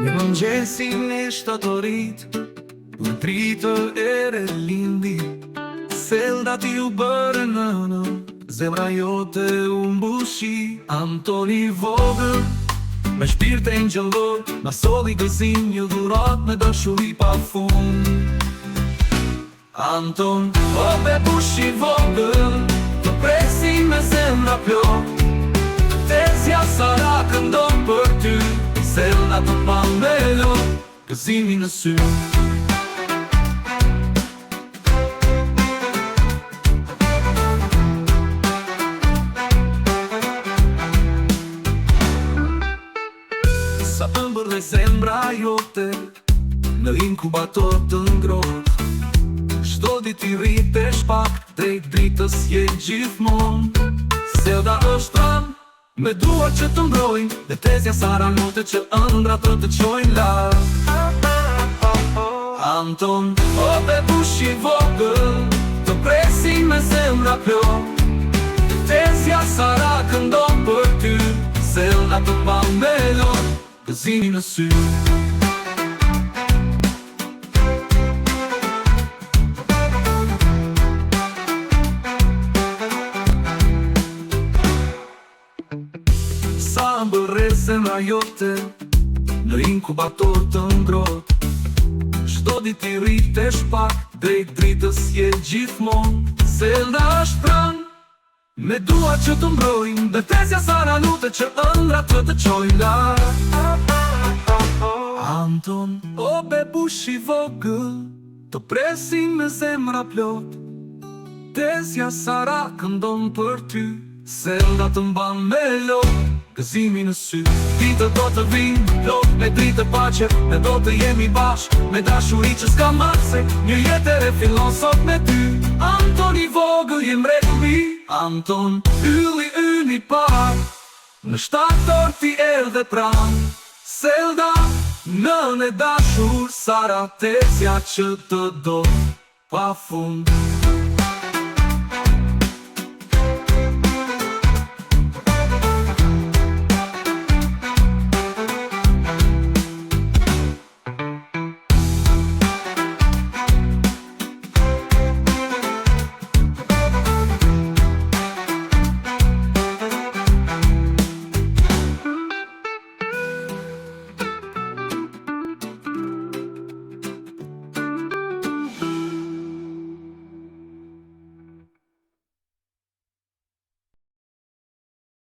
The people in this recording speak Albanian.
Një mëngjesin e shtatorit, në dritë ere lindi, Selda ti u bërë nënë, zemra jote u mbushi. Antoni vogël, me shpirt e ngjëllor, na solli gëzim një dhurat me dashuri pa fund. Anton, o bebush i vogël, të presim me zemra plot, Tezja Sara këndon për ty, Selda të mban me lot, gëzimi në sy. Sa ëmbër dhe zemra jote në inkubator të ngrohtë, çdo ditë i rrite shpak, drejt dritës je gjithmonë. Selda është pranë, me duar që të mbrojnë, dhe Tezja Sara note që ëndrat të qojnë lart. Anton, o bebush i vogël, të presim me zemra plot, Tezja Sara këndon për ty, Selda të mban me lot, gëzimi në sy. Sa mbërre zemra jote në inkubator të ngrohtë, çdo ditë i rrite shpak, drejt dritës je gjithmonë. Selda është pranë, me duar që të mbrojnë, dhe Tezja Sara lutet që ëndrat të qojnë lart. Anton, o bebush i vogël, të presim me zemra plot, Tezja Sara këndon për ty, Selda të mban me lot, gëzimi në sy. Ditët do të vinë, plot me dritë paqe, ne do të jemi bashk, me dashuri që s'ka marse, një jetë e fillon sot me ty. Anton i vogël je mrekulli, Anton, ylli ynë i par, në shtator ti erdhe pranë. Selda, nën e dashur, Sara Tezja që të do pa fund.